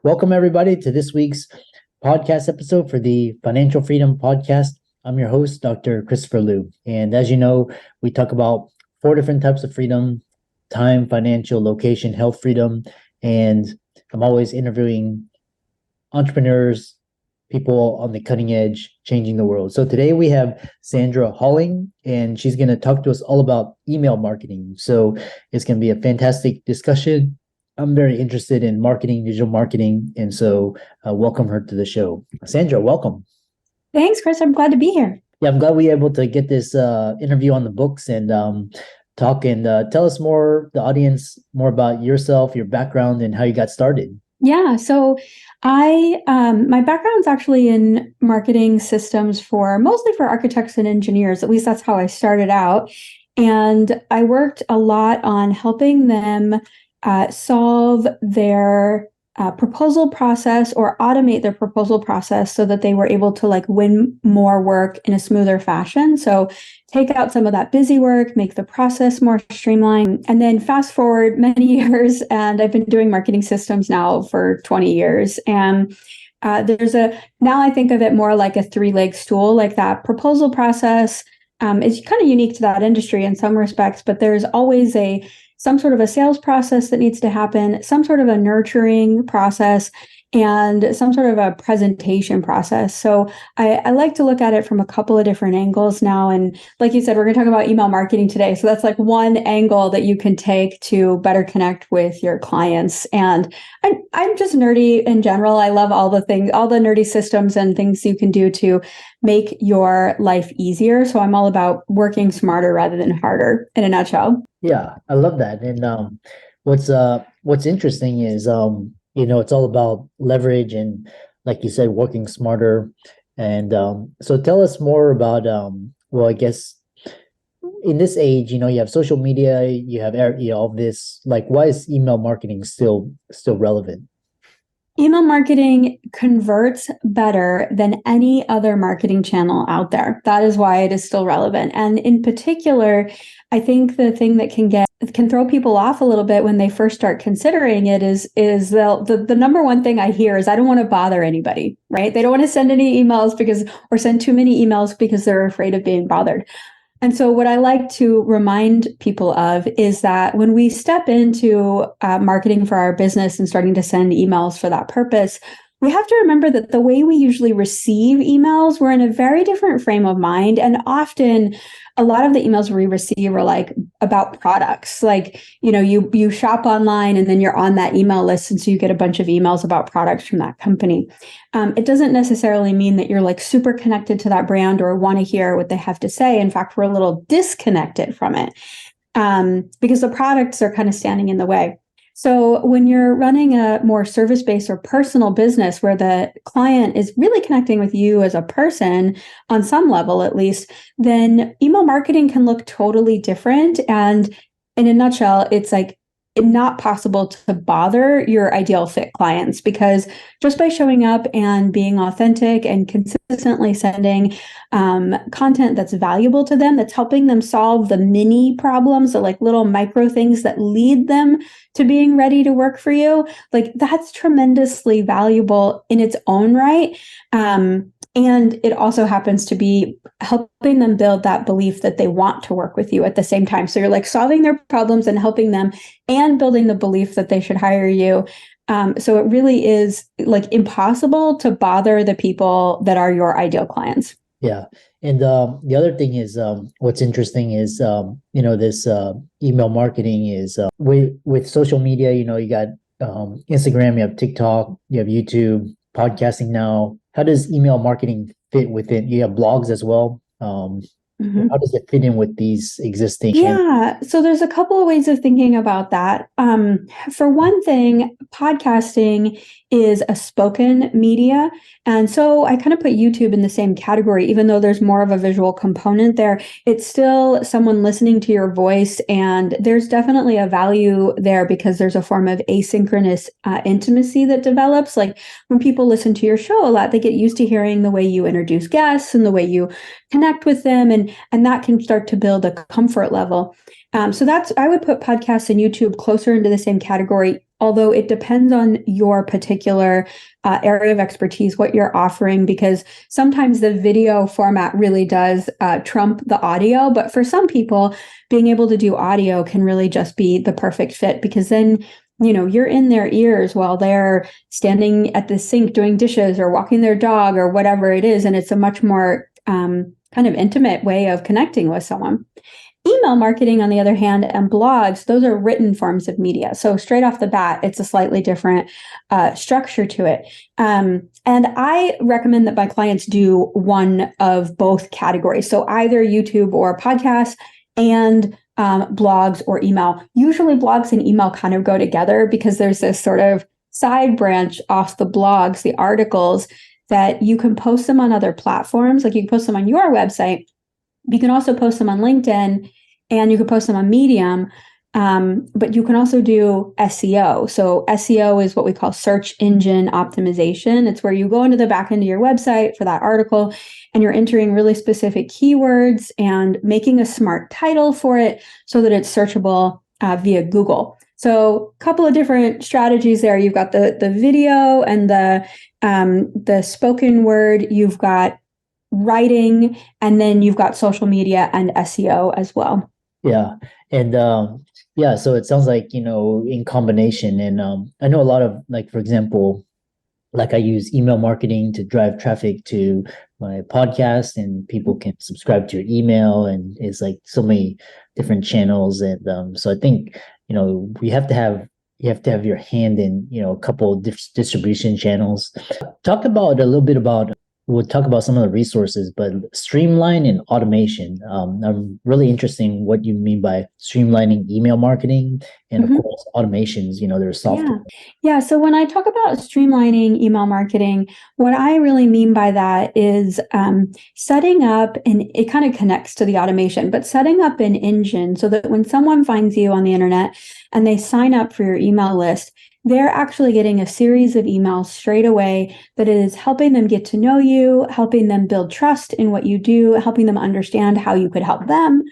Welcome, everybody, to this week's podcast episode for the Financial Freedom Podcast. I'm your host, Dr. Christopher Liu. And as you know, we talk about 4 different types of freedom: time, financial, location, health freedom. And I'm always interviewing entrepreneurs, people on the cutting edge, changing the world. So today we have Sandra Halling, and she's going to talk to us all about email marketing. So it's going to be a fantastic discussion. I'm very interested in marketing, digital marketing, and so welcome her to the show. Sandra, welcome. Thanks, Chris. I'm glad to be here. Yeah, I'm glad we were able to get this interview on the books and talk and tell us more, the audience, more about yourself, your background, and how you got started. Yeah, so my background's actually in marketing systems mostly for architects and engineers. At least that's how I started out. And I worked a lot on helping them solve their proposal process or automate their proposal process so that they were able to win more work in a smoother fashion. So take out some of that busy work, make the process more streamlined, and then fast forward many years, and I've been doing marketing systems now for 20 years. And now I think of it more like a 3-leg stool. Like that proposal process is kind of unique to that industry in some respects, but there's always some sort of a sales process that needs to happen, some sort of a nurturing process, and some sort of a presentation process. So I like to look at it from a couple of different angles now. And like you said, we're going to talk about email marketing today. So that's like one angle that you can take to better connect with your clients. And I'm just nerdy in general. I love all the nerdy systems and things you can do to make your life easier. So I'm all about working smarter rather than harder, in a nutshell. Yeah, I love that. And what's interesting is it's all about leverage and, like you said, working smarter. And so tell us more about I guess in this age, you have social media, you have all this. Like, why is email marketing still relevant? Email marketing converts better than any other marketing channel out there. That is why it is still relevant. And in particular, I think the thing that can throw people off a little bit when they first start considering it is the number one thing I hear is, I don't want to bother anybody, right? They don't want to send any emails or send too many emails because they're afraid of being bothered. And so what I like to remind people of is that when we step into marketing for our business and starting to send emails for that purpose, we have to remember that the way we usually receive emails, we're in a very different frame of mind. And often a lot of the emails we receive are about products. You shop online and then you're on that email list. And so you get a bunch of emails about products from that company. It doesn't necessarily mean that you're super connected to that brand or want to hear what they have to say. In fact, we're a little disconnected from it because the products are kind of standing in the way. So when you're running a more service-based or personal business where the client is really connecting with you as a person on some level, at least, then email marketing can look totally different. And in a nutshell, it's not possible to bother your ideal fit clients, because just by showing up and being authentic and consistently sending content that's valuable to them, that's helping them solve the mini problems, the little micro things that lead them to being ready to work for you, that's tremendously valuable in its own right. And it also happens to be helping them build that belief that they want to work with you at the same time. So you're solving their problems and helping them and building the belief that they should hire you. So it really is impossible to bother the people that are your ideal clients. Yeah. And the other thing is, what's interesting is, this email marketing is with social media, you got Instagram, you have TikTok, you have YouTube, podcasting now. How does email marketing fit within? You have blogs as well. How does it fit in with these existing channels? Yeah, so there's a couple of ways of thinking about that. For one thing, podcasting is a spoken media. And so I kind of put YouTube in the same category, even though there's more of a visual component there. It's still someone listening to your voice. And there's definitely a value there because there's a form of asynchronous intimacy that develops. Like when people listen to your show a lot, they get used to hearing the way you introduce guests and the way you connect with them. And that can start to build a comfort level. So I would put podcasts and YouTube closer into the same category, although it depends on your particular area of expertise, what you're offering, because sometimes the video format really does trump the audio. But for some people, being able to do audio can really just be the perfect fit, because then you're in their ears while they're standing at the sink doing dishes or walking their dog or whatever it is. And it's a much more kind of intimate way of connecting with someone. Email marketing, on the other hand, and blogs, those are written forms of media. So straight off the bat, it's a slightly different structure to it. And I recommend that my clients do one of both categories. So either YouTube or podcasts and blogs or email. Usually blogs and email kind of go together, because there's this sort of side branch off the blogs, the articles, that you can post them on other platforms. Like you can post them on your website. You can also post them on LinkedIn, and you can post them on Medium, but you can also do SEO. So SEO is what we call search engine optimization. It's where you go into the back end of your website for that article, and you're entering really specific keywords and making a smart title for it so that it's searchable via Google. So a couple of different strategies there. You've got the video and the spoken word. You've got writing, and then you've got social media and SEO as well. Yeah. And so it sounds like, in combination. And I know a lot of, like, for example, like I use email marketing to drive traffic to my podcast, and people can subscribe to your email, and it's like so many different channels. And so I think, you have to have your hand in, a couple of distribution channels. We'll talk about some of the resources, but streamline and automation. I'm really interested in what you mean by streamlining email marketing, and of course, automations, there's software. Yeah. So when I talk about streamlining email marketing, what I really mean by that is setting up, and it kind of connects to the automation, but setting up an engine so that when someone finds you on the internet and they sign up for your email list, they're actually getting a series of emails straight away that is helping them get to know you, helping them build trust in what you do, helping them understand how you could help them.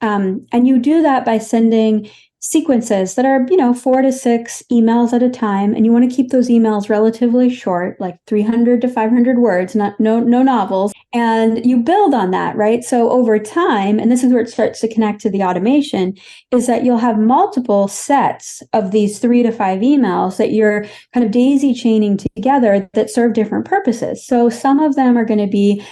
And you do that by sending sequences that are, 4 to 6 emails at a time. And you want to keep those emails relatively short, like 300 to 500 words, no novels. And you build on that, right? So over time, and this is where it starts to connect to the automation, is that you'll have multiple sets of these 3 to 5 emails that you're kind of daisy chaining together that serve different purposes. So some of them are going to be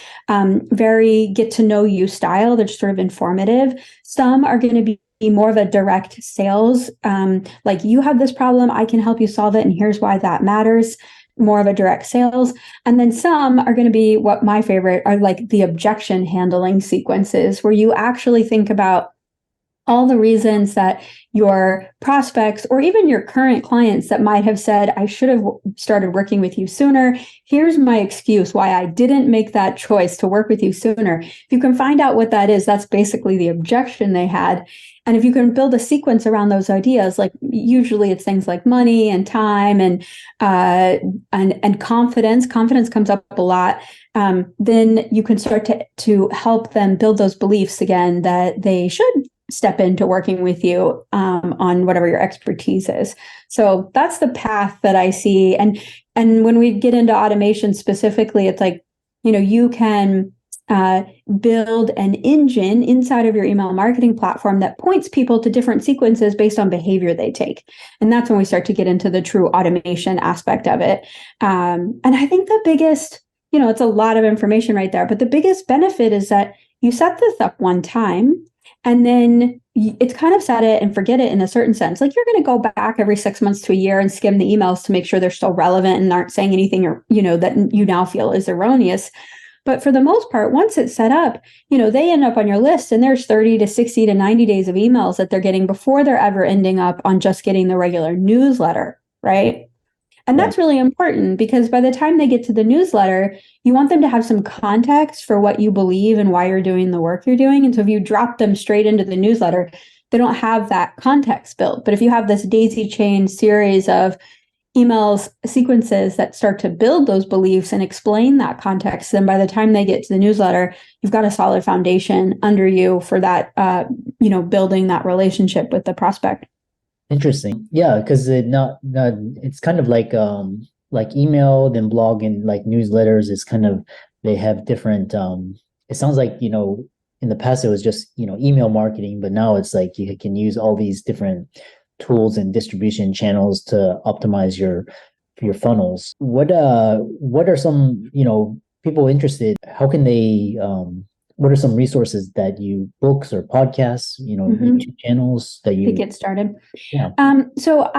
very get to know you style. They're just sort of informative. Some are going to be more of a direct sales, like you have this problem, I can help you solve it, and here's why that matters. More of a direct sales. And then some are going to be, what my favorite are, like the objection handling sequences, where you actually think about all the reasons that your prospects or even your current clients that might have said, I should have started working with you sooner. Here's my excuse why I didn't make that choice to work with you sooner. If you can find out what that is, that's basically the objection they had. And if you can build a sequence around those ideas, like usually it's things like money and time and confidence. Confidence comes up a lot. Then you can start to help them build those beliefs again that they should step into working with you on whatever your expertise is. So that's the path that I see. And when we get into automation specifically, it's like, you can build an engine inside of your email marketing platform that points people to different sequences based on behavior they take. And that's when we start to get into the true automation aspect of it. And I think the biggest, it's a lot of information right there, but the biggest benefit is that you set this up one time, and then it's kind of set it and forget it in a certain sense. Like you're going to go back every 6 months to a year and skim the emails to make sure they're still relevant and aren't saying anything or, that you now feel is erroneous. But for the most part, once it's set up, they end up on your list, and there's 30 to 60 to 90 days of emails that they're getting before they're ever ending up on just getting the regular newsletter, right? And that's really important, because by the time they get to the newsletter, you want them to have some context for what you believe and why you're doing the work you're doing. And so if you drop them straight into the newsletter, they don't have that context built. But if you have this daisy chain series of emails sequences that start to build those beliefs and explain that context, then by the time they get to the newsletter, you've got a solid foundation under you for that, building that relationship with the prospect. Interesting. Yeah, because it's kind of like email, then blog and like newsletters is kind of they have different it sounds like, in the past it was just, email marketing, but now it's like you can use all these different tools and distribution channels to optimize your funnels. What are some, people interested, how can they what are some resources that you books or podcasts, Mhm. YouTube channels that To you get started. yeah. So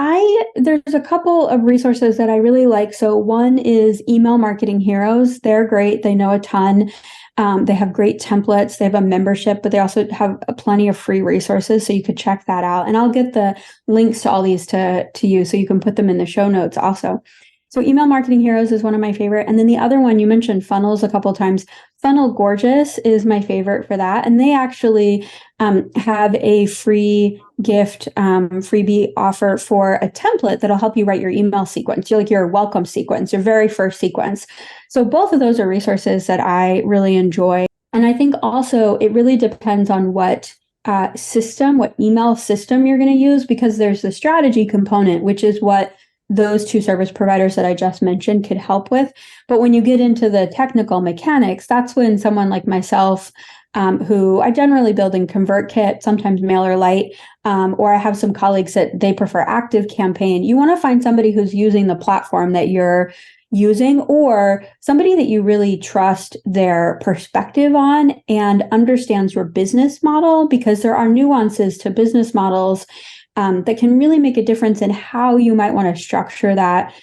there's a couple of resources that I really like. So one is Email Marketing Heroes. They're great. They know a ton. They have great templates. They have a membership, but they also have plenty of free resources. So you could check that out. And I'll get the links to all these to you so you can put them in the show notes also. So Email Marketing Heroes is one of my favorite. And then the other one, you mentioned funnels a couple of times. Funnel Gorgeous is my favorite for that. And they actually have a free gift freebie offer for a template that'll help you write your email sequence, your welcome sequence, your very first sequence. So both of those are resources that I really enjoy. And I think also it really depends on what email system you're going to use, because there's the strategy component, which is what those two service providers that I just mentioned could help with. But when you get into the technical mechanics, that's when someone like myself, who I generally build in ConvertKit, sometimes MailerLite, or I have some colleagues that they prefer Active Campaign. You want to find somebody who's using the platform that you're using, or somebody that you really trust their perspective on and understands your business model, because there are nuances to business models that can really make a difference in how you might want to structure that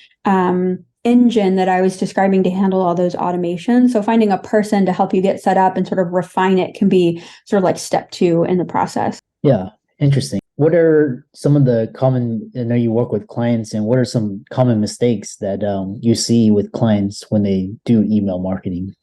engine that I was describing to handle all those automations. So finding a person to help you get set up and sort of refine it can be sort of like step 2 in the process. Yeah, interesting. What are some of the common, I know you work with clients, and what are some common mistakes that you see with clients when they do email marketing?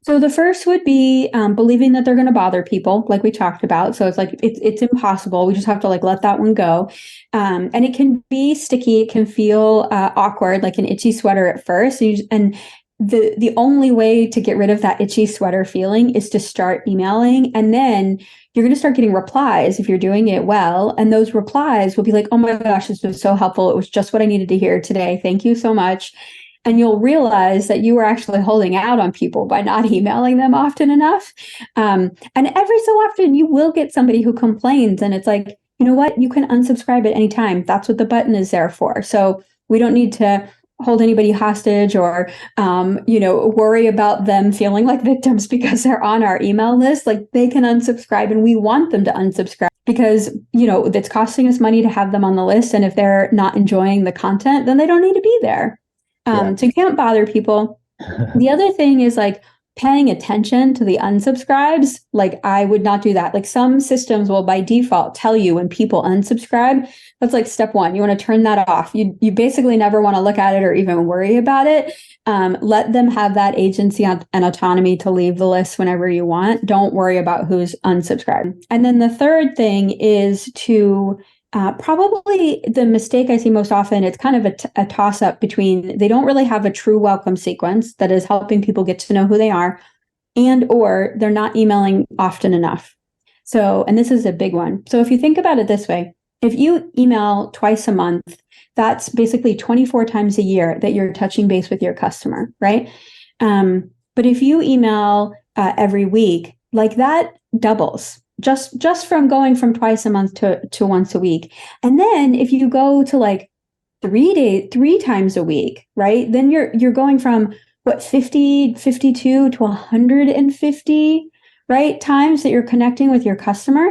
So the first would be believing that they're going to bother people, like we talked about. So it's like it's impossible. We just have to let that one go, and it can be sticky. It can feel awkward, like an itchy sweater at first. And the only way to get rid of that itchy sweater feeling is to start emailing, and then you're going to start getting replies if you're doing it well. And those replies will be like, "Oh my gosh, this was so helpful. It was just what I needed to hear today. Thank you so much." And you'll realize that you were actually holding out on people by not emailing them often enough. And every so often you will get somebody who complains, and it's like, you know what? You can unsubscribe at any time. That's what the button is there for. So we don't need to hold anybody hostage or, worry about them feeling like victims because they're on our email list. Like, they can unsubscribe, and we want them to unsubscribe because, it's costing us money to have them on the list. And if they're not enjoying the content, then they don't need to be there. Yeah. So you can't bother people. The other thing is paying attention to the unsubscribes. I would not do that. Some systems will by default tell you when people unsubscribe. That's step 1. You want to turn that off. You basically never want to look at it or even worry about it. Let them have that agency and autonomy to leave the list whenever you want. Don't worry about who's unsubscribed. And then the third thing is to probably the mistake I see most often, it's kind of a toss-up between they don't really have a true welcome sequence that is helping people get to know who they are, and or they're not emailing often enough. So, and this is a big one. So if you think about it this way, if you email twice a month, that's basically 24 times a year that you're touching base with your customer, right? But if you email every week, that doubles just from going from twice a month to once a week. And then if you go to 3 times a week, right? Then you're going from 52 to 150, right? Times that you're connecting with your customer.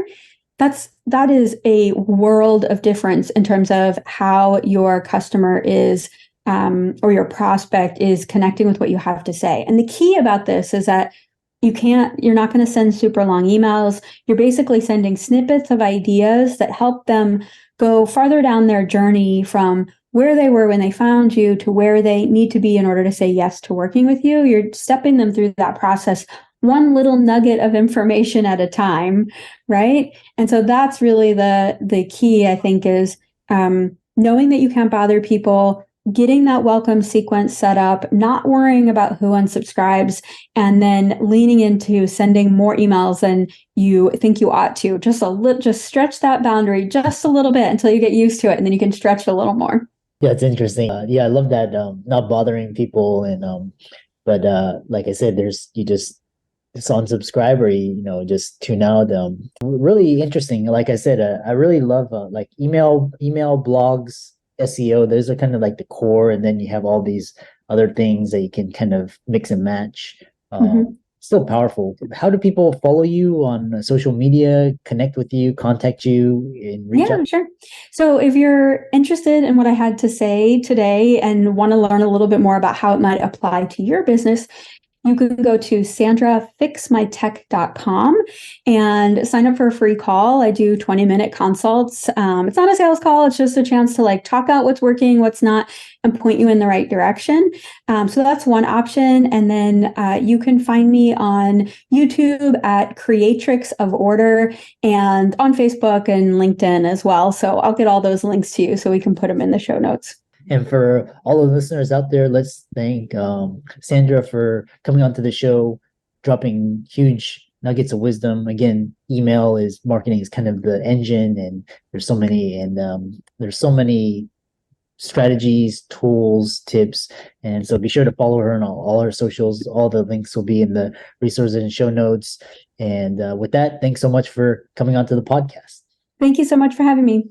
That is a world of difference in terms of how your customer is or your prospect is connecting with what you have to say. And the key about this is that you're not going to send super long emails. You're basically sending snippets of ideas that help them go farther down their journey from where they were when they found you to where they need to be in order to say yes to working with you. You're stepping them through that process, one little nugget of information at a time, right? And so that's really the key, I think, is knowing that you can't bother people, getting that welcome sequence set up, not worrying about who unsubscribes, and then leaning into sending more emails than you think you ought to. Just stretch that boundary just a little bit until you get used to it, and then you can stretch a little more. Yeah, it's interesting. Yeah, I love that. Not bothering people, and but like I said, you just unsubscribe, or just tune out. Really interesting. Like I said, I really love like email blogs, SEO. Those are kind of like the core, and then you have all these other things that you can kind of mix and match. Still powerful. How do people follow you on social media, connect with you, contact you, and reach out? Sure. So if you're interested in what I had to say today and want to learn a little bit more about how it might apply to your business, you can go to sandrafixmytech.com and sign up for a free call. I do 20-minute consults. It's not a sales call. It's just a chance to like talk out what's working, what's not, and point you in the right direction. So that's one option. And then you can find me on YouTube at Creatrix of Order and on Facebook and LinkedIn as well. So I'll get all those links to you so we can put them in the show notes. And for all the listeners out there, let's thank Sandra for coming onto the show, dropping huge nuggets of wisdom. Again, marketing is kind of the engine, and there's so many strategies, tools, tips. And so be sure to follow her on all her socials. All the links will be in the resources and show notes. And with that, thanks so much for coming onto the podcast. Thank you so much for having me.